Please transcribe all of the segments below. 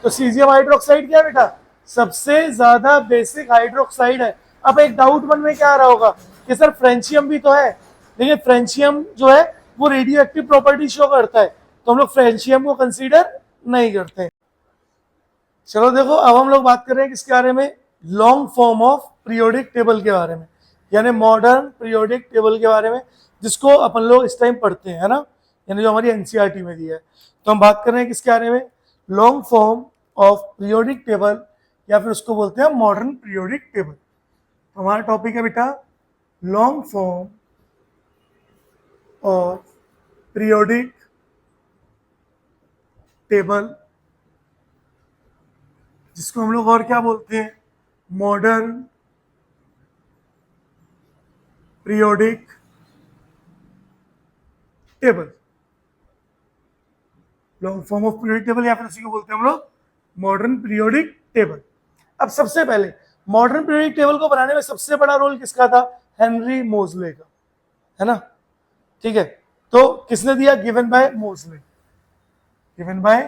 तो caesium hydroxide क्या है बेटा, सबसे ज्यादा बेसिक हाइड्रोक्साइड है। अब एक डाउट मन में क्या आ रहा होगा कि सर फ्रेंचियम भी तो है, लेकिन फ्रेंचियम जो है वो रेडियो एक्टिव प्रॉपर्टी शो करता है, तो हम लोग फ्रेंचियम को कंसीडर नहीं करते। चलो देखो, अब हम लोग बात कर रहे हैं किसके बारे में, long form of periodic table के बारे में, यानी मॉडर्न पीरियोडिक टेबल के बारे में, जिसको अपन लोग इस टाइम पढ़ते हैं, है ना, यानी जो हमारी एनसीईआरटी में दिया है। तो हम बात कर रहे हैं किसके बारे में, long form of periodic table, या फिर उसको बोलते हैं मॉडर्न पीरियोडिक टेबल। तो हमारा टॉपिक है बेटा long form of periodic table, जिसको हम लोग और क्या बोलते हैं, modern periodic table. Long form of periodic table या फिर उसी को बोलते हैं हम लोग मॉडर्न पीरियोडिक टेबल। अब सबसे पहले मॉडर्न पीरियोडिक टेबल को बनाने में सबसे बड़ा रोल किसका था, हेनरी मोजले का, है ना, ठीक है। तो किसने दिया, गिवन बाय मोजले, गिवन बाय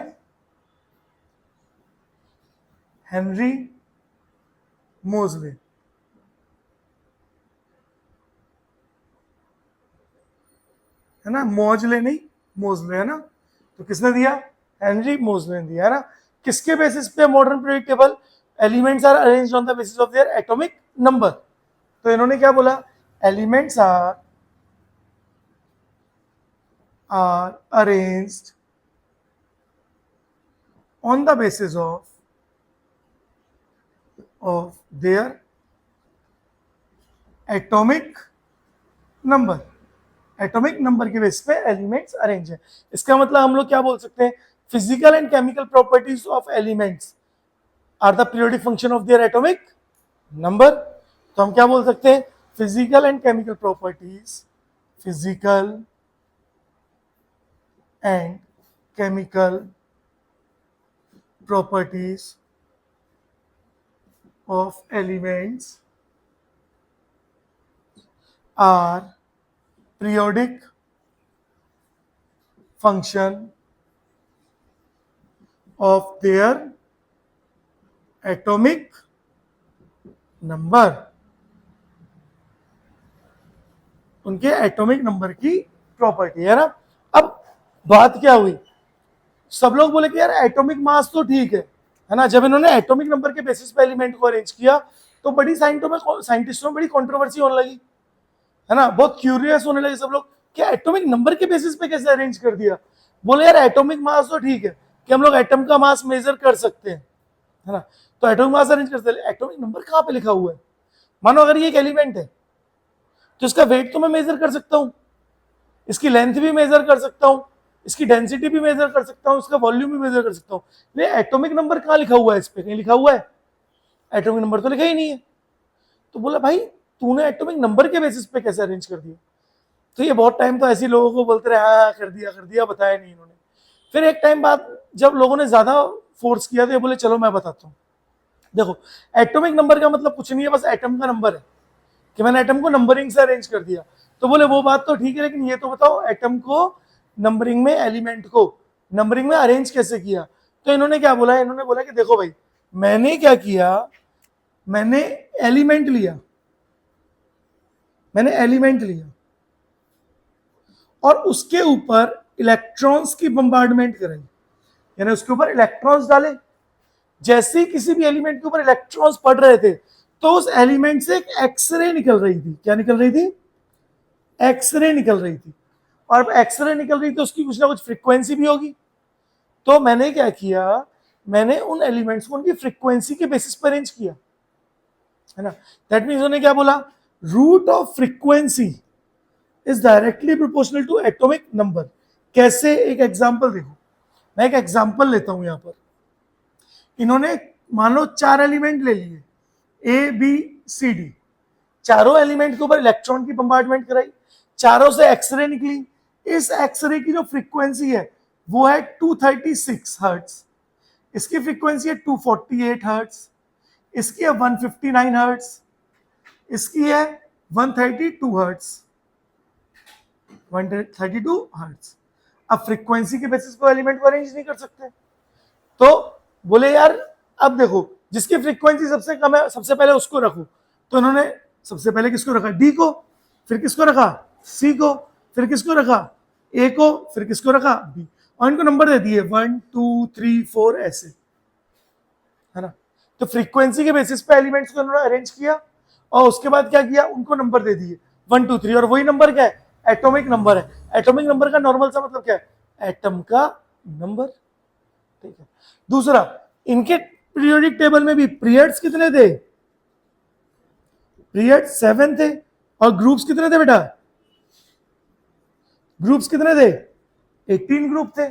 हेनरी मोजले, है ना, मोजले नहीं मोजले, है ना। तो किसने दिया, हेनरी मोजले ने दिया, है ना। किसके बेसिस पे modern periodic table, elements are arranged on the basis of their atomic number. तो इन्होंने क्या बोला, एलिमेंट्स आर अरेंज्ड on the basis of their atomic number, atomic number के बेस पे एलिमेंट्स अरेंज है। इसका मतलब हम लोग क्या बोल सकते हैं, physical and chemical properties of elements are the periodic function of their atomic number. तो हम क्या बोल सकते हैं, physical and chemical properties, physical and chemical properties of elements are periodic function of their atomic number, उनके atomic number की property, है ना। अब बात क्या हुई, सब लोग बोले कि यार एटॉमिक मास तो ठीक है ना। जब इन्होंने एटॉमिक नंबर के बेसिस पे एलिमेंट को अरेंज किया तो बड़ी साइंटिस्टों में बड़ी कंट्रोवर्सी होने लगी, है ना, बहुत क्यूरियस होने लगे सब लोग कि एटॉमिक नंबर के बेसिस पे कैसे अरेंज कर दिया। बोले यार एटॉमिक मास तो ठीक है कि हम लोग एटम का मास मेजर कर सकते हैं, है ना, तो एटॉमिक मास अरेंज कर सकते हैं, एटॉमिक नंबर कहाँ पे लिखा हुआ है। मानो अगर ये एक एलिमेंट है तो इसका वेट तो मैं मेजर कर सकता हूँ, इसकी लेंथ भी मेजर कर सकता हूँ, इसकी डेंसिटी भी मेजर कर सकता हूँ, इसका वॉल्यूम भी मेजर कर सकता हूँ, लेकिन एटॉमिक नंबर कहाँ लिखा हुआ है, इस पे कहीं लिखा हुआ है, एटॉमिक नंबर तो लिखा ही नहीं है। तो बोला भाई तूने एटॉमिक नंबर के बेसिस पे कैसे अरेंज कर दिया। तो ये बहुत टाइम तो ऐसे लोगों को बोलते रहे, हाँ कर दिया बताया नहीं इन्होंने। फिर एक टाइम बाद जब लोगों ने ज्यादा फोर्स किया तो ये बोले चलो मैं बताता हूँ। देखो एटॉमिक नंबर का मतलब कुछ नहीं है, बस एटम का नंबर है, कि मैंने एटम को नंबरिंग से अरेंज कर दिया। तो बोले वो बात तो ठीक है, लेकिन ये तो बताओ एटम को नंबरिंग में, एलिमेंट को नंबरिंग में अरेंज कैसे किया। तो इन्होंने क्या बोला, इन्होंने बोला कि देखो भाई मैंने क्या किया, मैंने एलिमेंट लिया, मैंने एलिमेंट लिया और उसके ऊपर इलेक्ट्रॉन्स की बम्बार्डमेंट कराई, यानी उसके ऊपर इलेक्ट्रॉन्स डाले। जैसे ही किसी भी एलिमेंट के ऊपर इलेक्ट्रॉन्स पड़ रहे थे तो उस एलिमेंट से एक एक्सरे निकल रही थी। क्या निकल रही थी, एक्सरे निकल रही थी। और एक्सरे निकल रही थी उसकी कुछ ना कुछ फ्रीक्वेंसी भी होगी। तो मैंने क्या किया, मैंने उन एलिमेंट्स को उनकी फ्रीक्वेंसी के बेसिस पर अरेंज किया, है ना। दैट मीन्स उन्होंने क्या बोला, root of frequency is directly proportional to atomic number. कैसे, एक एग्जांपल देखो, मैं एक एग्जांपल लेता हूं यहां पर। इन्होंने मान लो 4 एलिमेंट ले लिए, ए बी सी डी, चारों एलिमेंट के ऊपर इलेक्ट्रॉन की बम्बार्डमेंट कराई, चारों से एक्सरे निकली। इस एक्सरे की जो फ्रीक्वेंसी है वो है 236 हर्ट्ज, इसकी फ्रीक्वेंसी है 248 हर्ट्ज, इसकी है 159 हर्ट्ज, इसकी है 132 हर्ट्ज, 132 हर्ट्ज। अब फ्रीक्वेंसी के बेसिस पर एलिमेंट को अरेंज नहीं कर सकते, तो बोले यार अब देखो जिसकी फ्रीक्वेंसी सबसे कम है सबसे पहले उसको रखो, तो इन्होंने सबसे पहले किसको रखा, डी को, फिर किसको रखा, सी को, फिर किसको रखा, ए को, फिर किसको रखा, बी, और इनको नंबर दे दिए 1 2 3 4 ऐसे, है ना। तो फ्रीक्वेंसी के बेसिस पे एलिमेंट्स को इन्होंने अरेंज किया और उसके बाद क्या किया, उनको नंबर दे दिए 1 2 3, और वही नंबर क्या है, एटॉमिक नंबर है। एटॉमिक नंबर का नॉर्मल सा मतलब क्या है, एटम का नंबर, ठीक है। दूसरा, इनके पीरियोडिक टेबल में भी पीरियड्स कितने थे, पीरियड 7 थे, और ग्रुप्स कितने थे बेटा, ग्रुप्स कितने थे, 18 ग्रुप थे।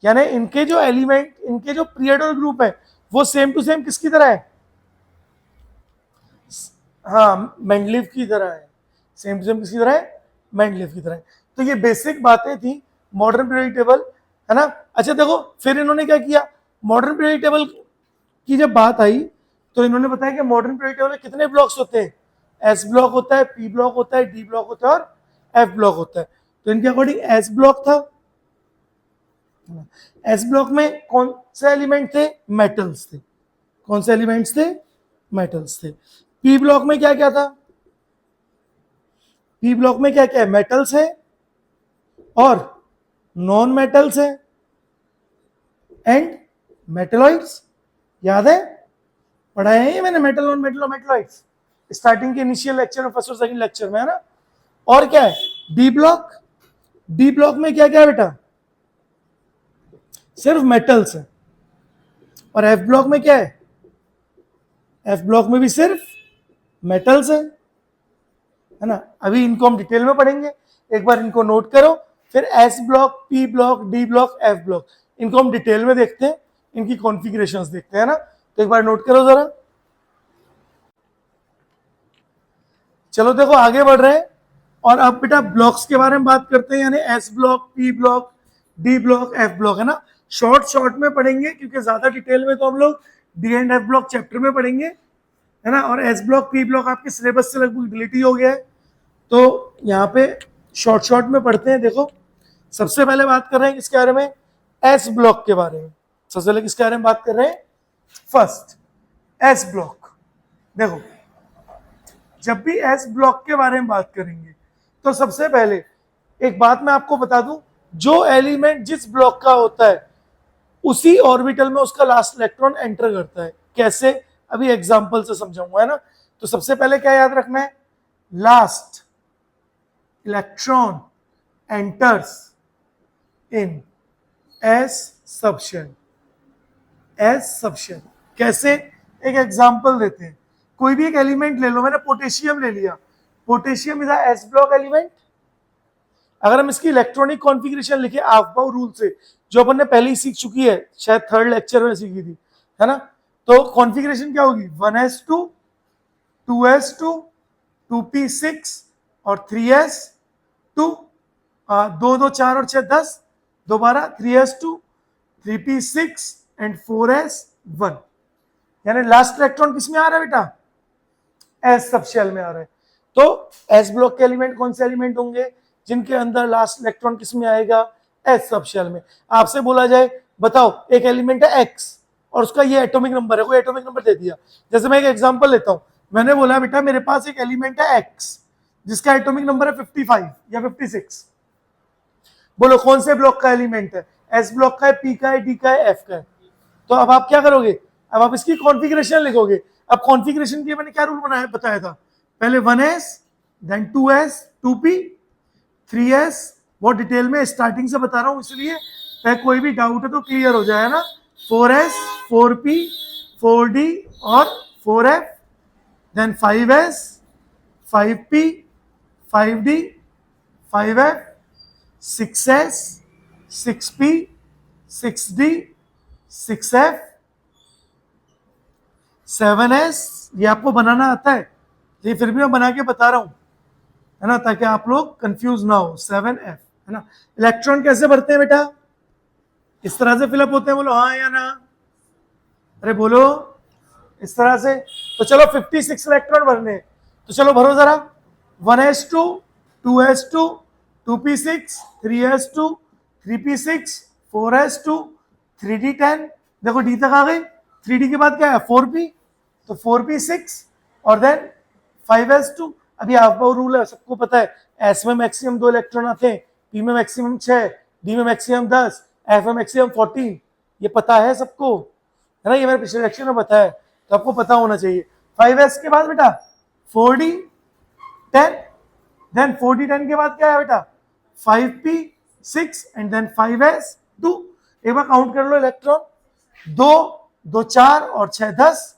यानी इनके जो एलिमेंट, इनके जो पीरियड और ग्रुप है वो सेम टू सेम किसकी तरह है, हाँ मेंडलीव की तरह है, सेम टू सेम किसकी तरह है, मेंडलीव की तरह है। तो ये बेसिक बातें थी मॉडर्न पीरियोडिक टेबल, है ना। अच्छा देखो फिर इन्होंने क्या किया, मॉडर्न पीरियोडिक टेबल की जब बात आई तो इन्होंने बताया कि मॉडर्न पीरियोडिक टेबल में कितने ब्लॉक्स होते हैं, एस ब्लॉक होता है, पी ब्लॉक होता है, डी ब्लॉक होता है और एफ ब्लॉक होता है। तो इनके अकॉर्डिंग एस ब्लॉक था, एस ब्लॉक में कौन से एलिमेंट थे, मेटल्स थे, कौन से एलिमेंट्स थे, मेटल्स थे। पी ब्लॉक में क्या क्या था, पी ब्लॉक में क्या क्या है, मेटल्स है और नॉन मेटल्स है एंड मेटलॉइड्स, याद है, पढ़ाया है ये मैंने, मेटल नॉन मेटल और मेटलॉइड्स स्टार्टिंग के इनिशियल लेक्चर में, फर्स्ट और सेकंड लेक्चर में, है ना। और क्या है, डी ब्लॉक, डी ब्लॉक में क्या क्या है बेटा, सिर्फ मेटल्स है। और एफ ब्लॉक में क्या है, एफ ब्लॉक में भी सिर्फ मेटल्स है ना। अभी इनको हम डिटेल में पढ़ेंगे, एक बार इनको नोट करो, फिर S block, P block, D block, F block, इनको हम डिटेल में देखते हैं, इनकी कॉन्फ़िगरेशंस देखते हैं ना। तो एक बार नोट करो जरा, चलो देखो आगे बढ़ रहे हैं। और अब बेटा ब्लॉक्स के बारे में बात करते हैं, यानी S block, P block, D block, F block, है ना। शॉर्ट शॉर्ट में पढ़ेंगे क्योंकि ज्यादा डिटेल में तो हम लोग D and F block chapter में पढ़ेंगे, है ना। और एस ब्लॉक, पी ब्लॉक आपके सिलेबस से लगभग डिलीट ही हो गया है, तो यहाँ पे शॉर्ट शॉर्ट में पढ़ते हैं। देखो सबसे पहले बात कर रहे हैं किसके बारे में, एस ब्लॉक के बारे में। सबसे पहले किसके बारे में बात कर रहे हैं, फर्स्ट एस ब्लॉक। देखो जब भी एस ब्लॉक के बारे में बात करेंगे तो सबसे पहले एक बात मैं आपको बता दूं, जो एलिमेंट जिस ब्लॉक का होता है उसी ऑर्बिटल में उसका लास्ट इलेक्ट्रॉन एंटर करता है। कैसे, अभी एग्जांपल से समझाऊंगा, है ना। तो सबसे पहले क्या याद रखना है, last electron enters in S subshell, S subshell. कैसे, एक एग्जांपल देते हैं, कोई भी एक एलिमेंट ले लो, मैंने पोटेशियम ले लिया, potassium is S block element. अगर हम इसकी इलेक्ट्रॉनिक कॉन्फ़िगरेशन लिखे आफ्बाउ रूल से, जो अपन ने पहले ही सीख चुकी है, शायद थर्ड लेक्चर में सीखी थी, है ना। तो कॉन्फ़िगरेशन क्या होगी, 1s2, 2s2, 2p6 और 3s2, 2 2 4 और 6 10, दोबारा 3s2, 3p6 एंड 4s1। यानी लास्ट इलेक्ट्रॉन किस में आ रहा है बेटा, एस सबशेल में आ रहा है। तो एस ब्लॉक के एलिमेंट कौन से एलिमेंट होंगे, जिनके अंदर लास्ट इलेक्ट्रॉन किस में आएगा, एस सबशेल में। आपसे बोला जाए बताओ एक एलिमेंट है एक्स और उसका ये एटॉमिक नंबर है, कोई एटॉमिक नंबर दे दिया, जैसे मैं एक एग्जांपल लेता हूं, मैंने बोला बेटा मेरे पास एक एलिमेंट है एक्स जिसका एटॉमिक नंबर है 55 या 56, बोलो कौन से ब्लॉक का एलिमेंट है, एस ब्लॉक का है, पी का है, डी का है, एफ का है। तो अब आप क्या करोगे, अब आप इसकी कॉन्फ़िगरेशन लिखोगे। अब कॉन्फ़िगरेशन के मैंने क्या रूल बनाया बताया था, पहले 1s, then 2s, 2p, 3s, बहुत डिटेल में स्टार्टिंग से बता रहा हूं इसलिए कोई भी डाउट है तो क्लियर हो जाए, ना। 4s, 4p, 4d और 4f, then 5s, 5p, 5d, 5f, 6s, 6p, 6d, 6f, 7s, ये आपको बनाना आता है, ये फिर भी मैं बना के बता रहा हूं, है ना, ताकि आप लोग कंफ्यूज ना हो। 7f, है ना। इलेक्ट्रॉन कैसे भरते हैं बेटा, इस तरह से फिलअप होते हैं, बोलो हाँ या ना, अरे बोलो, इस तरह से। तो चलो 56 इलेक्ट्रॉन भरने, तो चलो भरो जरा, 1s2, 2s2, 2p6, 3s2, 3p6, 4s2, 3d10, देखो डी तक आ गए, 3D के बाद क्या है 4p, तो 4p 6 और देन 5s2। अभी हाफ बाउंड रूल है, सबको पता है, एस में मैक्सिमम 2 इलेक्ट्रॉन आते हैं, पी में मैक्सिमम 6, डी में मैक्सिमम 10, एफ में मैक्सिमम 14। ये पता है सबको, है ना, ये मेरे पिछले लेक्चर में बताया है, तो आपको पता होना चाहिए। 5s के बाद बेटा 4d 10, देन 4d 10 के बाद क्या है बेटा 5p 6 एंड देन 5s 2। एक बार काउंट कर लो इलेक्ट्रॉन, 2 2 4 और 6 10,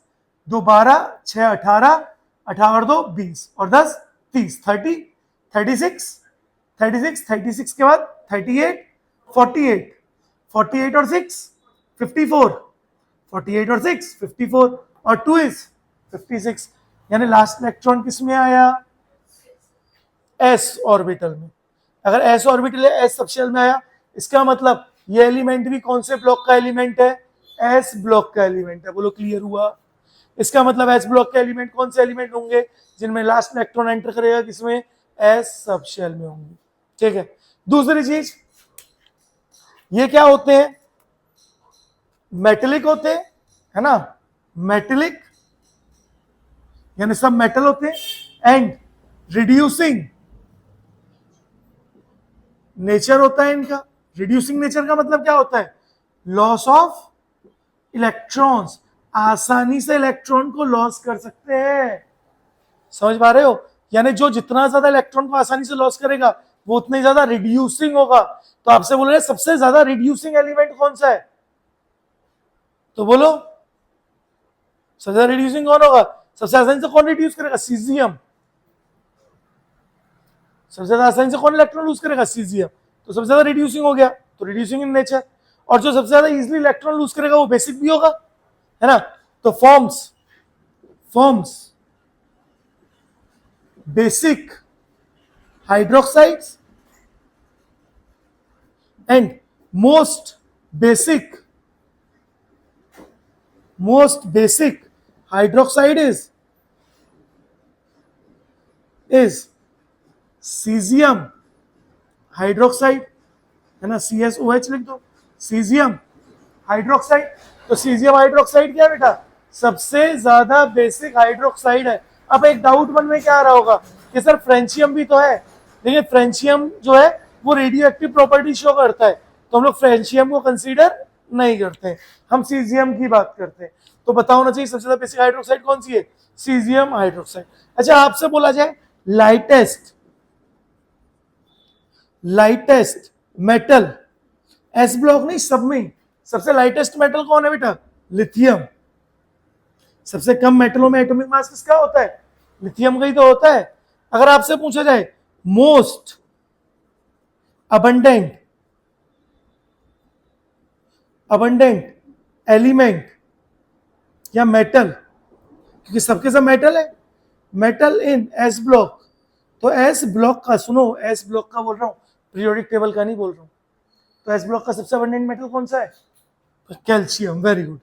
2 12, 6 18, 18 और 2 20 और 10 30, 30 36, 36 36 के बाद 38 48, 48 और 6 54, 48 और 6 54 और 2 इज 56। यानी लास्ट इलेक्ट्रॉन किस में आया, एस ऑर्बिटल में। अगर एस ऑर्बिटल है, एस सबशेल में आया, इसका मतलब ये एलिमेंट भी कौन से ब्लॉक का एलिमेंट है, एस ब्लॉक का एलिमेंट है। बोलो क्लियर हुआ। इसका मतलब एस ब्लॉक के एलिमेंट कौन से एलिमेंट होंगे, जिनमें लास्ट इलेक्ट्रॉन एंटर करेगा किसमें, एस सबशेल में होंगे। ठीक है, दूसरी चीज, ये क्या होते हैं, मेटेलिक होते हैं, है ना, मेटेलिक यानी सब मेटल होते हैं, एंड रिड्यूसिंग नेचर होता है इनका। रिड्यूसिंग नेचर का मतलब क्या होता है, लॉस ऑफ इलेक्ट्रॉन्स, आसानी से इलेक्ट्रॉन को लॉस कर सकते हैं। समझ पा रहे हो, यानी जो जितना ज्यादा इलेक्ट्रॉन को आसानी से लॉस करेगा वो उतना ही ज्यादा रिड्यूसिंग होगा। तो आपसे बोल रहे हैं सबसे ज्यादा रिड्यूसिंग एलिमेंट कौन सा है, तो बोलो सबसे ज्यादा रिड्यूसिंग कौन होगा, सबसे आसानी से कौन रिड्यूस करेगा, सीजियम। सबसे ज्यादा आसानी से कौन इलेक्ट्रॉन लूज करेगा, सीजियम। तो सबसे ज्यादा रिड्यूसिंग हो गया, तो रिड्यूसिंग इन नेचर। और जो सबसे ज्यादा इजीली इलेक्ट्रॉन लूज करेगा वो बेसिक भी होगा, है ना। तो forms basic hydroxides and most basic hydroxide is caesium hydroxide, है ना, CSOH लिख दो, सीजियम हाइड्रोक्साइड। तो सीजियम हाइड्रोक्साइड क्या है बेटा, सबसे ज्यादा बेसिक हाइड्रोक्साइड है। अब एक डाउट मन में क्या आ रहा होगा कि सर फ्रेंचियम भी तो है, लेकिन फ्रेंचियम जो है वो रेडियो एक्टिव प्रॉपर्टी शो करता है, तो हम लोग फ्रेंचियम को कंसीडर नहीं करते, हम सीजियम की बात करते हैं। तो पता होना चाहिए सबसे ज्यादा बेसिक हाइड्रोक्साइड कौन सी है, सीजियम हाइड्रोक्साइड। अच्छा, आपसे बोला जाए लाइटेस्ट मेटल, एस ब्लॉक नहीं, सब में सबसे लाइटेस्ट मेटल कौन है बेटा, लिथियम। सबसे कम मेटलों में एटॉमिक मास किसका होता है, लिथियम का ही तो होता है। अगर आपसे पूछा जाए मोस्ट अबंडेंट एलिमेंट या मेटल, क्योंकि सबके सब मेटल है, मेटल इन एस ब्लॉक, तो एस ब्लॉक का, सुनो एस ब्लॉक का बोल रहा हूं, पीरियोडिक टेबल का नहीं बोल रहा हूं। तो एस ब्लॉक का सबसे अबंडेंट मेटल कौन सा है, कैल्शियम। Very good,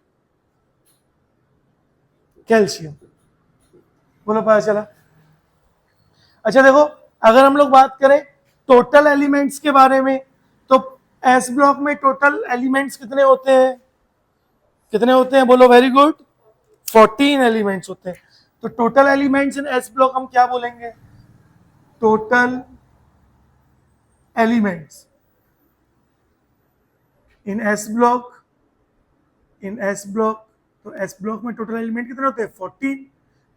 calcium. बोलो पता चला। अच्छा देखो, अगर हम लोग बात करें टोटल एलिमेंट्स के बारे में, तो एस ब्लॉक में टोटल एलिमेंट्स कितने होते हैं, बोलो वेरी गुड, 14 एलिमेंट्स होते हैं। तो total elements in S block हम क्या बोलेंगे, total elements in S block, तो एस ब्लॉक में टोटल एलिमेंट कितने होते हैं, 14।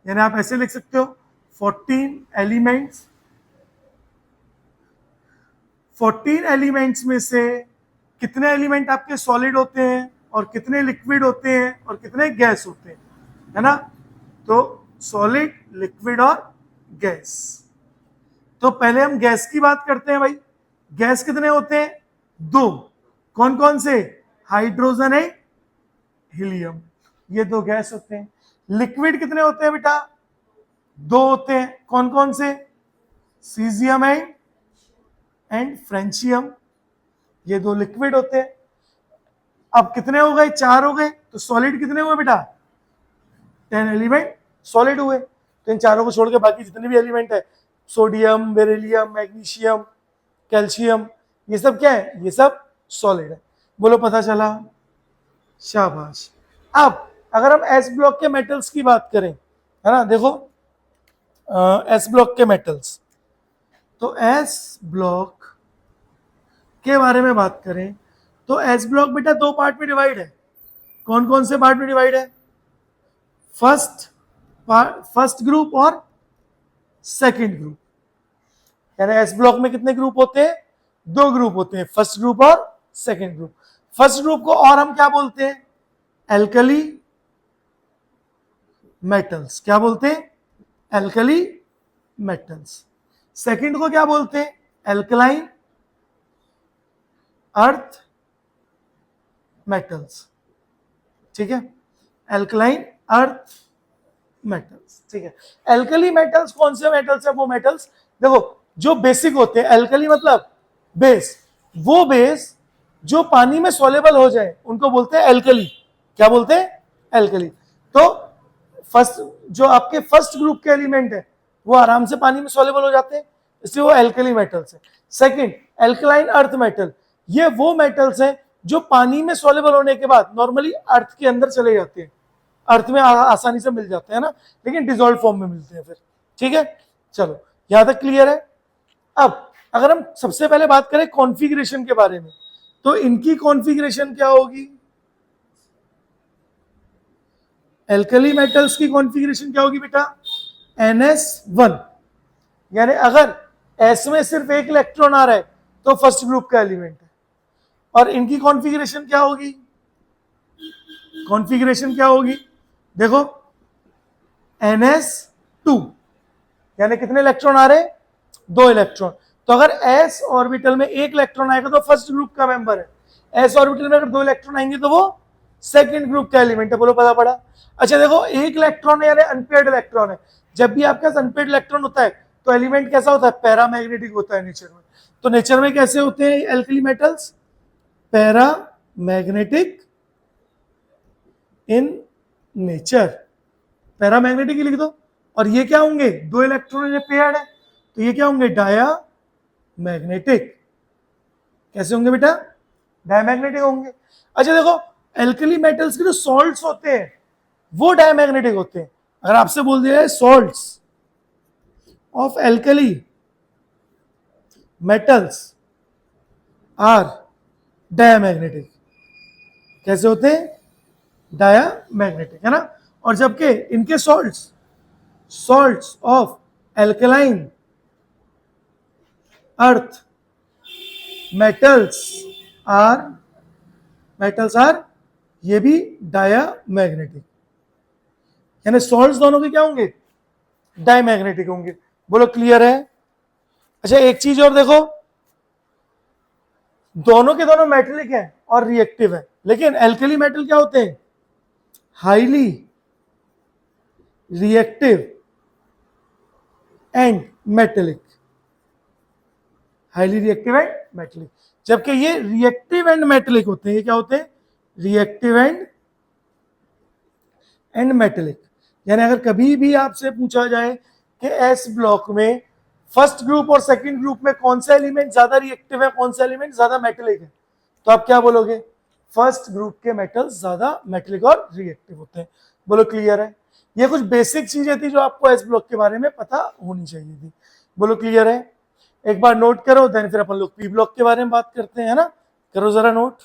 यानी आप ऐसे लिख सकते हो 14 एलिमेंट्स, 14 एलिमेंट्स में से कितने एलिमेंट आपके सॉलिड होते हैं और कितने लिक्विड होते हैं और कितने गैस होते हैं, है ना। तो सॉलिड, लिक्विड और गैस। तो पहले हम गैस की बात करते हैं भाई। गैस कितने होते हैं, 2। कौन कौन से, हाइड्रोजन है, हीलियम, ये 2 गैस होते हैं। लिक्विड कितने होते हैं बेटा, 2 होते हैं। कौन कौन से, सीजियम एंड फ्रेंचियम, ये 2 लिक्विड होते हैं। अब कितने हो गए, 4 हो गए। तो सॉलिड कितने हुए बेटा, 10 एलिमेंट सॉलिड हुए। तो इन चारों को छोड़ के बाकी जितने भी एलिमेंट है, सोडियम, बेरिलियम, मैग्नीशियम, कैल्शियम, ये सब क्या है, ये सब सॉलिड है। बोलो पता चला, शाबाश। अब अगर हम एस ब्लॉक के मेटल्स की बात करें, है ना, देखो एस ब्लॉक के मेटल्स, तो एस ब्लॉक के बारे में बात करें तो एस ब्लॉक बेटा दो पार्ट में डिवाइड है। कौन कौन से पार्ट में डिवाइड है? फर्स्ट ग्रुप और सेकंड ग्रुप। यानी एस ब्लॉक में कितने ग्रुप होते हैं? दो ग्रुप होते हैं, फर्स्ट ग्रुप और सेकंड ग्रुप। फर्स्ट ग्रुप को और हम क्या बोलते हैं? Alkali metals. क्या बोलते हैं? Alkali metals. सेकंड को क्या बोलते हैं? Alkaline earth metals. ठीक है, एल्कलाइन अर्थ मेटल्स। ठीक है, एल्कली मेटल्स कौन से मेटल्स है? वो मेटल्स देखो जो बेसिक होते हैं। एल्कली मतलब बेस, वो बेस जो पानी में सोलेबल हो जाए उनको बोलते हैं एल्कली। क्या बोलते हैं? एल्कली। तो फर्स्ट जो आपके फर्स्ट ग्रुप के एलिमेंट है वो आराम से पानी में सोलेबल हो जाते हैं, इसलिए वो एल्कली मेटल्स है। सेकंड, एल्कलाइन अर्थ मेटल, ये वो मेटल्स हैं जो पानी में सोलेबल होने के बाद नॉर्मली अर्थ के अंदर चले जाते हैं, अर्थ में आसानी से मिल जाते हैं ना, लेकिन डिजोल्व फॉर्म में मिलते हैं फिर। ठीक है, चलो यहां तक क्लियर है। अब अगर हम सबसे पहले बात करें कॉन्फ़िगरेशन के बारे में, तो इनकी कॉन्फ़िगरेशन क्या होगी? एल्कली मेटल्स की कॉन्फ़िगरेशन क्या होगी बेटा? NS1। यानी अगर S में सिर्फ एक इलेक्ट्रॉन आ रहा है तो फर्स्ट ग्रुप का एलिमेंट है। और इनकी कॉन्फ़िगरेशन क्या होगी? कॉन्फ़िगरेशन क्या होगी? देखो NS2, यानी कितने इलेक्ट्रॉन आ रहे हैं? दो इलेक्ट्रॉन। तो अगर s ऑर्बिटल में एक इलेक्ट्रॉन आएगा तो फर्स्ट ग्रुप का मेंबर है। s ऑर्बिटल में अगर दो इलेक्ट्रॉन आएंगे तो वो सेकंड ग्रुप का एलिमेंट है। बोलो पता पड़ा? अच्छा देखो, एक इलेक्ट्रॉन है यानी अनपेयर्ड इलेक्ट्रॉन है। जब भी आपके पास अनपेयर्ड इलेक्ट्रॉन होता है तो एलिमेंट कैसा होता है? पैरामैग्नेटिक होता है नेचर में। तो नेचर में कैसे होते हैं alkali metals? Paramagnetic in nature. Paramagnetic ही लिख दो। और ये क्या होंगे? दो इलेक्ट्रॉन पेयर्ड है तो ये क्या होंगे? Diamagnetic. कैसे होंगे बेटा? डायमैग्नेटिक होंगे। अच्छा देखो, एल्कली मेटल्स के जो सॉल्ट्स होते हैं वो डायमैग्नेटिक होते हैं। अगर आपसे बोल दिया है salts of alkali metals are diamagnetic, कैसे होते हैं? डायमैग्नेटिक, है ना। और जबकि इनके salts of alkaline earth metals are ये भी डायमैग्नेटिक, यानी सॉल्ट्स दोनों के क्या होंगे? डायमैग्नेटिक होंगे। बोलो क्लियर है? अच्छा एक चीज और देखो, दोनों के दोनों मेटलिक हैं और रिएक्टिव है, लेकिन एल्कली मेटल क्या होते हैं? Highly reactive and metallic. Highly reactive and metallic, जबकि ये रिएक्टिव एंड मेटेलिक होते हैं। ये क्या होते हैं? Reactive and metallic. यानी अगर कभी भी आपसे पूछा जाए कि एस ब्लॉक में फर्स्ट ग्रुप और सेकंड ग्रुप में कौन सा एलिमेंट ज्यादा रिएक्टिव है, कौन सा एलिमेंट ज्यादा मेटेलिक है, तो आप क्या बोलोगे? फर्स्ट ग्रुप के मेटल्स ज्यादा मेटेलिक और रिएक्टिव होते हैं। बोलो क्लियर है? ये कुछ बेसिक चीजें थी जो आपको एस ब्लॉक के बारे में पता होनी चाहिए थी। बोलो क्लियर है? एक बार नोट करो, देन फिर अपन लोग पी ब्लॉक के बारे में बात करते हैं, है ना। करो जरा नोट।